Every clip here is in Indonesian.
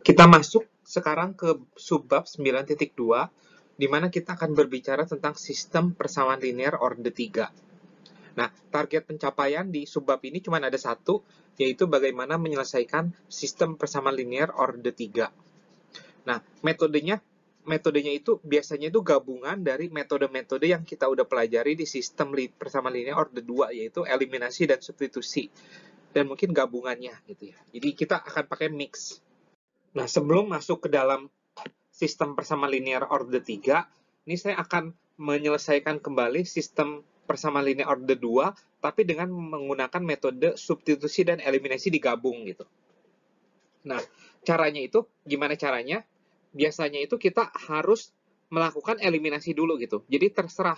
Kita masuk sekarang ke subbab 9.2, di mana kita akan berbicara tentang sistem persamaan linear orde 3. Nah, target pencapaian di subbab ini cuma ada satu, yaitu bagaimana menyelesaikan sistem persamaan linear orde 3. Nah, metodenya itu biasanya itu gabungan dari metode-metode yang kita udah pelajari di sistem persamaan linear orde 2, yaitu eliminasi dan substitusi. Dan mungkin gabungannya gitu ya. Jadi kita akan pakai mix. Nah, sebelum masuk ke dalam sistem persamaan linear orde 3, ini saya akan menyelesaikan kembali sistem persamaan linear orde 2, tapi dengan menggunakan metode substitusi dan eliminasi digabung gitu. Nah, caranya itu, gimana caranya? Biasanya itu kita harus melakukan eliminasi dulu gitu. Jadi terserah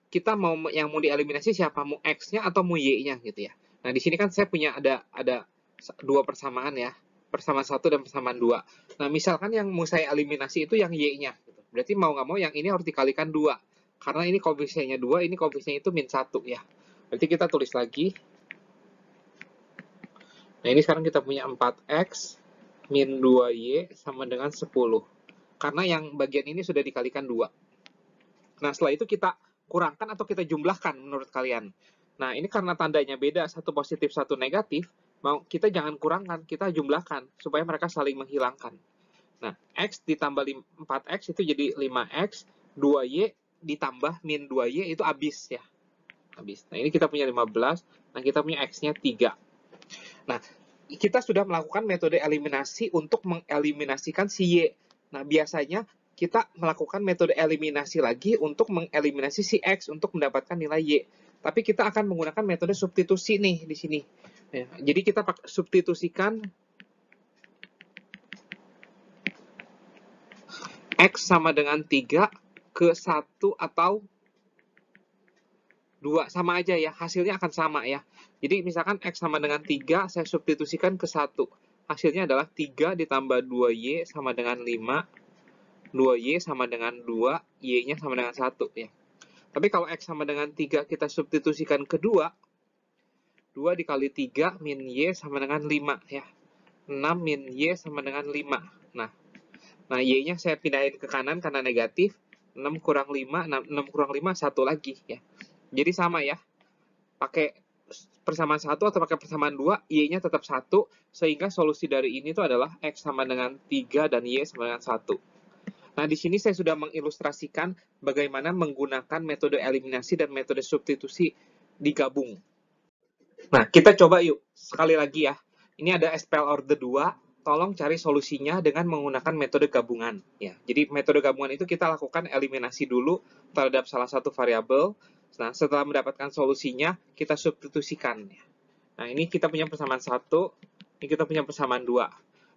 kita yang mau dieliminasi siapa, mau X-nya atau mau Y-nya gitu ya. Nah, di sini kan saya punya ada dua persamaan ya, persamaan 1 dan persamaan 2. Nah, misalkan yang mau saya eliminasi itu yang Y-nya. Gitu. Berarti mau nggak mau yang ini harus dikalikan 2. Karena ini koefisiennya 2, ini koefisiennya itu min 1 ya. Berarti kita tulis lagi. Nah, ini sekarang kita punya 4X min 2Y sama dengan 10. Karena yang bagian ini sudah dikalikan 2. Nah, setelah itu kita kurangkan atau kita jumlahkan menurut kalian. Nah, ini karena tandanya beda, satu positif, satu negatif, kita jangan kurangkan, kita jumlahkan, supaya mereka saling menghilangkan. Nah, X ditambah 4X itu jadi 5X, 2Y ditambah min 2Y itu habis ya. Habis. Nah, ini kita punya 15, nah kita punya X-nya 3. Nah, kita sudah melakukan metode eliminasi untuk mengeliminasikan si Y. Nah, biasanya kita melakukan metode eliminasi lagi untuk mengeliminasi si X untuk mendapatkan nilai Y. Tapi kita akan menggunakan metode substitusi nih di sini. Ya, jadi kita substitusikan X sama dengan 3 ke 1 atau 2. Sama aja ya, hasilnya akan sama ya. Jadi misalkan X sama dengan 3, saya substitusikan ke 1. Hasilnya adalah 3 ditambah 2Y sama dengan 5. 2Y sama dengan 2, Y-nya sama dengan 1 ya. Tapi kalau X sama dengan 3 kita substitusikan ke 2, 2 dikali 3 min Y sama dengan 5 ya. 6 min Y sama dengan 5. Nah Y-nya saya pindahin ke kanan karena negatif. 6 kurang 5, 6 kurang 5, 1 lagi ya. Jadi sama ya. Pakai persamaan 1 atau pakai persamaan 2, Y-nya tetap 1, sehingga solusi dari ini itu adalah X sama dengan 3 dan Y sama dengan 1. Nah, di sini saya sudah mengilustrasikan bagaimana menggunakan metode eliminasi dan metode substitusi digabung. Nah, kita coba yuk, sekali lagi ya. Ini ada SPL orde 2, tolong cari solusinya dengan menggunakan metode gabungan. Ya. Jadi, metode gabungan itu kita lakukan eliminasi dulu terhadap salah satu variabel. Nah, setelah mendapatkan solusinya, kita substitusikan. Nah, ini kita punya persamaan 1, ini kita punya persamaan 2.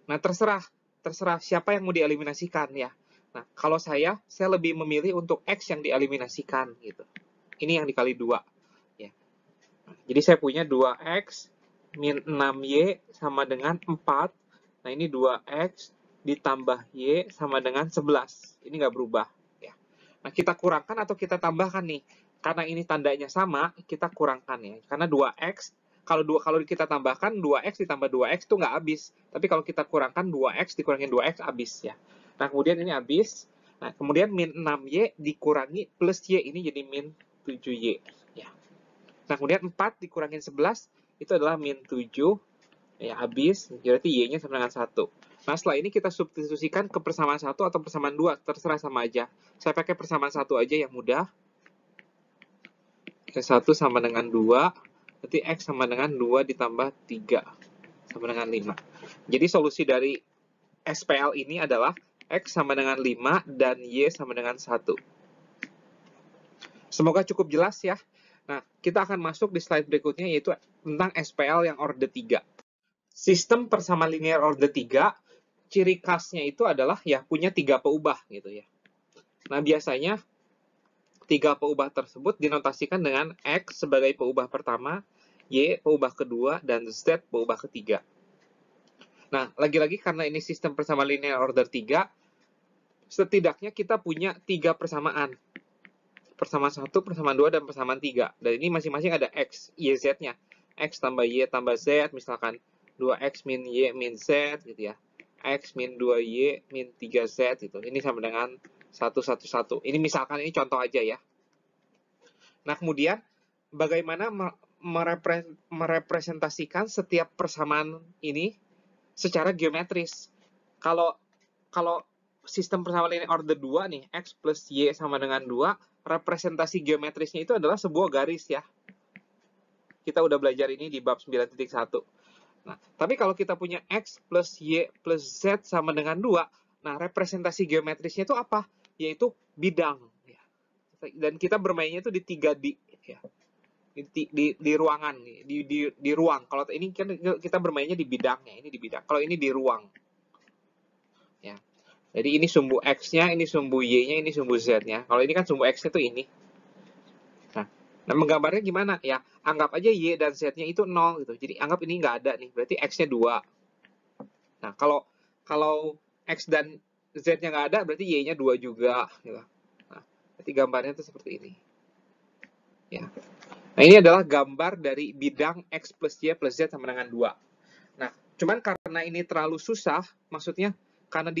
Nah, terserah siapa yang mau dieliminasikan ya. Nah, kalau saya lebih memilih untuk X yang dieliminasikan gitu. Ini yang dikali 2 ya. Nah, jadi saya punya 2X min 6Y sama dengan 4. Nah, ini 2X ditambah Y sama dengan 11. Ini nggak berubah ya. Nah, kita kurangkan atau kita tambahkan nih. Karena ini tandanya sama, kita kurangkan ya. Karena 2X kalau kita tambahkan 2X ditambah 2X itu nggak habis. Tapi kalau kita kurangkan 2X dikurangin 2X habis ya. Nah, kemudian ini habis. Nah, kemudian min 6Y dikurangi plus Y, ini jadi min 7Y. Ya. Nah, kemudian 4 dikurangin 11, itu adalah min 7. Ya, habis. Berarti Y-nya sama dengan 1. Nah, setelah ini kita substitusikan ke persamaan 1 atau persamaan 2. Terserah sama aja. Saya pakai persamaan 1 aja yang mudah. X1 sama dengan 2. Berarti X sama dengan 2 ditambah 3. Sama dengan 5. Jadi solusi dari SPL ini adalah X sama dengan 5 dan Y sama dengan 1. Semoga cukup jelas ya. Nah, kita akan masuk di slide berikutnya, yaitu tentang SPL yang orde 3. Sistem persamaan linear orde 3, ciri khasnya itu adalah ya punya 3 peubah gitu ya. Nah, biasanya 3 peubah tersebut dinotasikan dengan X sebagai peubah pertama, Y peubah kedua, dan Z peubah ketiga. Nah, lagi-lagi karena ini sistem persamaan linear order 3, setidaknya kita punya 3 persamaan. Persamaan 1, persamaan 2, dan persamaan 3. Dan ini masing-masing ada X, Y, Z-nya. X tambah Y tambah Z, misalkan 2X min Y min Z, gitu ya. X min 2Y min 3Z itu. Ini sama dengan 1, 1, 1. Ini misalkan ini contoh aja ya. Nah, kemudian bagaimana merepresentasikan setiap persamaan ini secara geometris. Kalau sistem persamaan ini order 2 nih, X plus Y sama dengan 2, representasi geometrisnya itu adalah sebuah garis ya. Kita udah belajar ini di bab 9.1. Nah, tapi kalau kita punya X plus Y plus Z sama dengan 2, nah representasi geometrisnya itu apa? Yaitu bidang. Ya. Dan kita bermainnya itu di 3D. Ya. Di ruangan, di ruang. Kalau ini kan kita bermainnya di bidangnya, ini di bidang. Kalau ini di ruang. Ya. Jadi ini sumbu X-nya, ini sumbu Y-nya, ini sumbu Z-nya. Kalau ini kan sumbu X-nya itu ini. Nah, menggambarnya gimana? Ya, anggap aja Y dan Z-nya itu 0 gitu. Jadi anggap ini nggak ada nih, berarti X-nya 2. Nah, kalau X dan Z-nya nggak ada, berarti Y-nya 2 juga. Gitu. Nah, berarti gambarnya itu seperti ini. Ya. Nah, ini adalah gambar dari bidang X plus Y plus Z sama dengan 2. Nah, cuman karena ini terlalu susah, maksudnya karena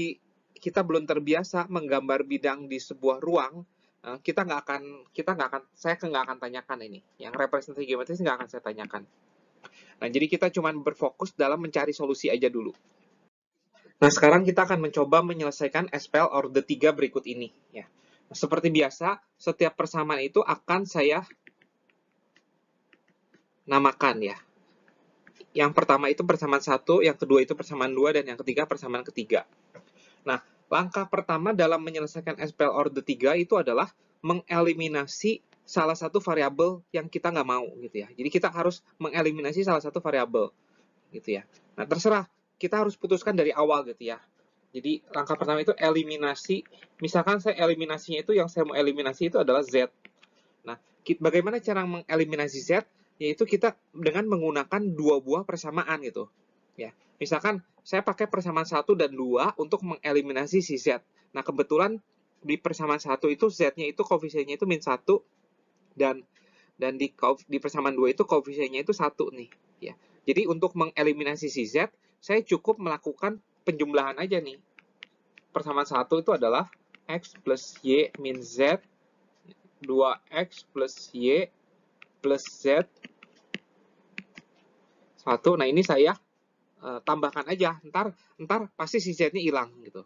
kita belum terbiasa menggambar bidang di sebuah ruang, saya nggak akan tanyakan ini. Yang representasi geometris nggak akan saya tanyakan. Nah, jadi kita cuma berfokus dalam mencari solusi aja dulu. Nah, sekarang kita akan mencoba menyelesaikan SPL order 3 berikut ini. Ya. Nah, seperti biasa, setiap persamaan itu akan saya namakan ya. Yang pertama itu persamaan 1, yang kedua itu persamaan 2, dan yang ketiga persamaan ketiga. Nah, langkah pertama dalam menyelesaikan SPL order 3 itu adalah mengeliminasi salah satu variabel yang kita nggak mau gitu ya. Jadi kita harus mengeliminasi salah satu variabel gitu ya. Nah, terserah, kita harus putuskan dari awal gitu ya. Jadi langkah pertama itu eliminasi. Misalkan saya eliminasinya itu, yang saya mau eliminasi itu adalah Z. Nah, bagaimana cara mengeliminasi Z? Yaitu kita dengan menggunakan dua buah persamaan gitu. Ya, misalkan saya pakai persamaan 1 dan 2 untuk mengeliminasi si Z. Nah, kebetulan di persamaan 1 itu Z-nya itu koefisiennya itu min 1, dan di persamaan 2 itu koefisiennya itu 1 nih. Ya. Jadi untuk mengeliminasi si Z, saya cukup melakukan penjumlahan aja nih. Persamaan 1 itu adalah X plus Y min Z, 2X plus Y plus Z 1. Nah, ini saya tambahkan aja, ntar pasti si Z-nya hilang gitu.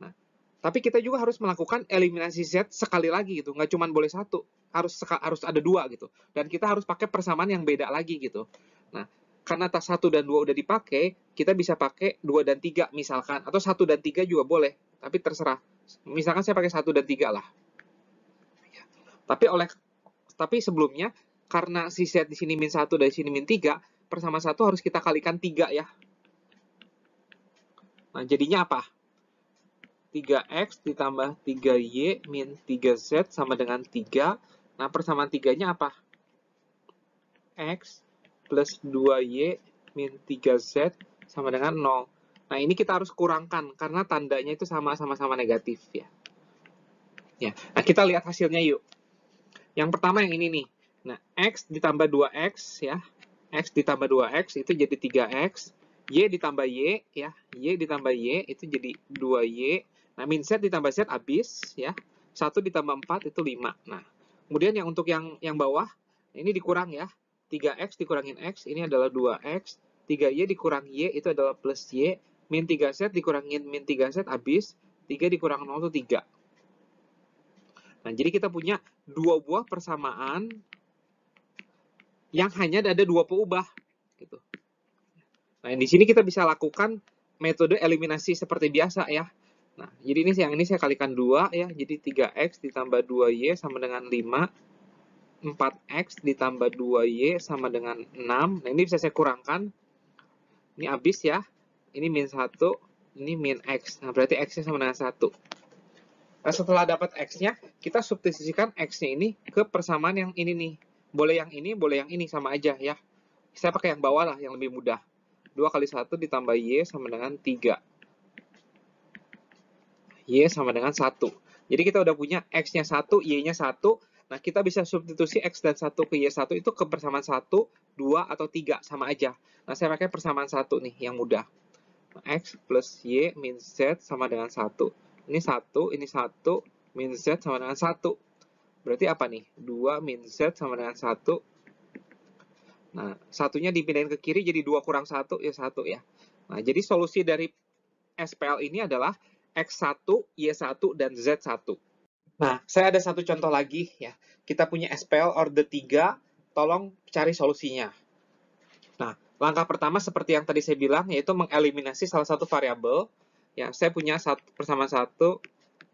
Nah, tapi kita juga harus melakukan eliminasi Z sekali lagi gitu, nggak cuma boleh satu, harus ada 2 gitu. Dan kita harus pakai persamaan yang beda lagi gitu. Nah, karena tas 1 dan 2 udah dipakai, kita bisa pakai 2 dan 3 misalkan, atau 1 dan 3 juga boleh, tapi terserah. Misalkan saya pakai 1 dan 3 lah. Tapi sebelumnya, karena si Z di sini min 1 dan di sini min 3, persamaan 1 harus kita kalikan 3 ya. Nah, jadinya apa? 3X ditambah 3Y min 3Z sama dengan 3. Nah, persamaan 3-nya apa? X plus 2Y min 3Z sama dengan 0. Nah, ini kita harus kurangkan karena tandanya itu sama-sama negatif ya. Ya. Nah, kita lihat hasilnya yuk. Yang pertama yang ini nih. Nah, X ditambah 2X ya. X ditambah 2X itu jadi 3X. Y ditambah Y ya. Y ditambah Y itu jadi 2Y. Nah, min Z ditambah Z habis ya. 1 ditambah 4 itu 5. Nah, kemudian yang untuk yang bawah, ini dikurang ya. 3X dikurangin X, ini adalah 2X. 3Y dikurang Y, itu adalah plus Y. Min 3Z dikurangin min 3Z habis. 3 dikurang 0 itu 3. Nah, jadi kita punya dua buah persamaan yang hanya ada dua peubah. Gitu. Nah, di sini kita bisa lakukan metode eliminasi seperti biasa ya. Nah, jadi ini saya kalikan 2 ya. Jadi 3X ditambah 2Y sama dengan 5. 4X ditambah 2Y sama dengan 6. Nah, ini bisa saya kurangkan. Ini habis ya. Ini min 1. Ini min X. Nah, berarti X-nya sama dengan 1. Nah, setelah dapat X-nya, kita substitusikan X-nya ini ke persamaan yang ini nih. Boleh yang ini, boleh yang ini, sama aja ya. Saya pakai yang bawah lah, yang lebih mudah. 2 kali 1 ditambah Y sama dengan 3. Y sama dengan 1. Jadi kita udah punya X-nya 1, Y-nya 1. Nah, kita bisa substitusi X dan 1 ke Y1 itu ke persamaan 1, 2, atau 3, sama aja. Nah, saya pakai persamaan 1 nih, yang mudah. X plus Y min Z sama dengan 1. Ini 1, ini 1, min Z sama dengan 1. Berarti apa nih? 2 min Z sama dengan 1. Nah, satunya dipindahin ke kiri jadi 2 kurang 1, ya 1 ya. Nah, jadi solusi dari SPL ini adalah X1, Y1, dan Z1. Nah, saya ada satu contoh lagi ya. Kita punya SPL order 3, tolong cari solusinya. Nah, langkah pertama seperti yang tadi saya bilang, yaitu mengeliminasi salah satu variabel. Ya, saya punya persamaan 1,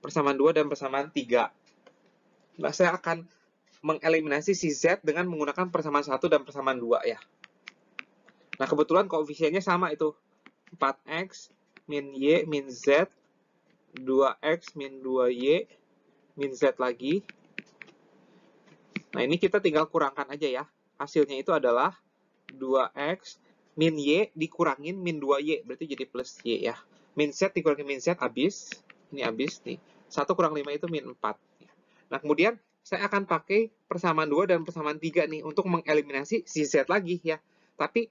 persamaan 2, dan persamaan 3. Nah, saya akan mengeliminasi si Z dengan menggunakan persamaan 1 dan persamaan 2 ya. Nah, kebetulan koefisiennya sama itu. 4X min Y min Z, 2X min 2Y min Z lagi. Nah, ini kita tinggal kurangkan aja ya. Hasilnya itu adalah 2X min Y dikurangin min 2Y, berarti jadi plus Y ya. Min Z dikurangin min Z, habis. Ini habis nih. 1 kurang 5 itu min 4. Nah, kemudian saya akan pakai persamaan 2 dan persamaan 3 nih untuk mengeliminasi si Z lagi ya. Tapi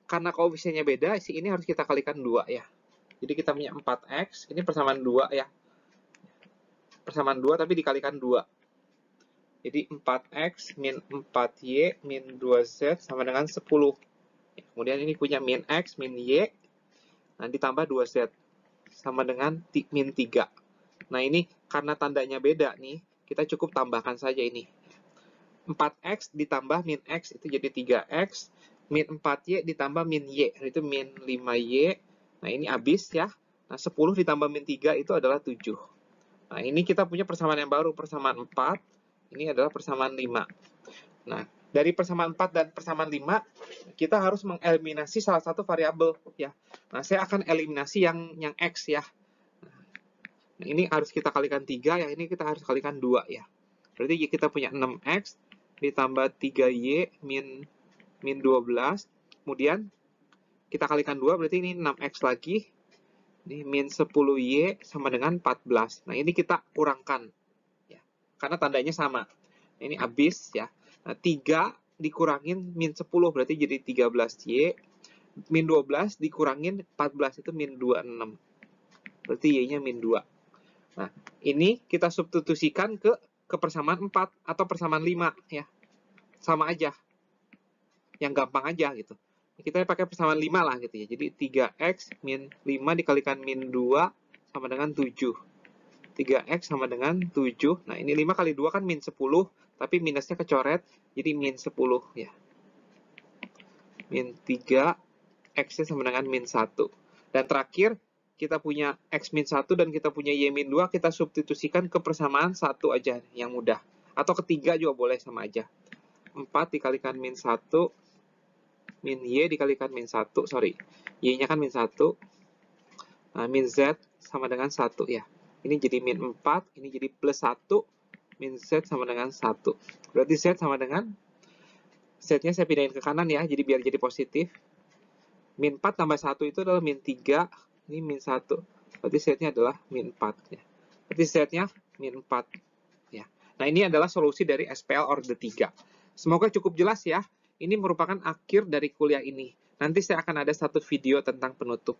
karena koefisiennya beda, si ini harus kita kalikan 2 ya. Jadi kita punya 4X, ini persamaan 2 ya. Persamaan 2 tapi dikalikan 2. Jadi 4X min 4Y min 2Z sama dengan 10. Kemudian ini punya min X min Y, nah ditambah 2Z sama dengan min 3. Nah ini karena tandanya beda nih, kita cukup tambahkan saja ini. 4X ditambah min X itu jadi 3X, min 4Y ditambah min Y, itu min 5Y. Nah ini habis ya. Nah 10 ditambah min 3 itu adalah 7. Nah ini kita punya persamaan yang baru, persamaan 4. Ini adalah persamaan 5. Nah dari persamaan 4 dan persamaan 5, kita harus mengeliminasi salah satu variabel ya. Nah saya akan eliminasi yang X ya. Nah, ini harus kita kalikan 3, yang ini kita harus kalikan 2 ya. Berarti kita punya 6X ditambah 3Y min 12. Kemudian kita kalikan 2, berarti ini 6X lagi. Ini min 10Y sama dengan 14. Nah, ini kita kurangkan. Ya, karena tandanya sama. Ini habis ya. Nah, 3 dikurangin min 10, berarti jadi 13Y. Min 12 dikurangin 14, itu min 26. Berarti Y-nya min 2. Nah, ini kita substitusikan ke persamaan 4 atau persamaan 5 ya. Sama aja. Yang gampang aja gitu. Kita pakai persamaan 5 lah gitu ya. Jadi 3X min 5 dikalikan min 2 sama dengan 7. 3X sama dengan 7. Nah, ini 5 kali 2 kan min 10, tapi minusnya kecoret, jadi min 10 ya. Min 3, X-nya sama dengan min 1. Dan terakhir, kita punya X min 1 dan kita punya Y min 2, kita substitusikan ke persamaan 1 aja yang mudah. Atau ketiga juga boleh sama aja. 4 dikalikan min 1, min Y dikalikan min 1, sorry. Y-nya kan min 1. Nah, min Z sama dengan 1 ya. Ini jadi min 4, ini jadi plus 1, min Z sama dengan 1. Berarti Z sama dengan, Z-nya saya pindahin ke kanan ya, jadi biar jadi positif. Min 4 tambah 1 itu adalah min 3, ini min 1. Berarti Z-nya adalah min 4 ya. Berarti Z-nya min 4 ya. Nah, ini adalah solusi dari SPL order 3. Semoga cukup jelas ya. Ini merupakan akhir dari kuliah ini. Nanti saya akan ada satu video tentang penutup.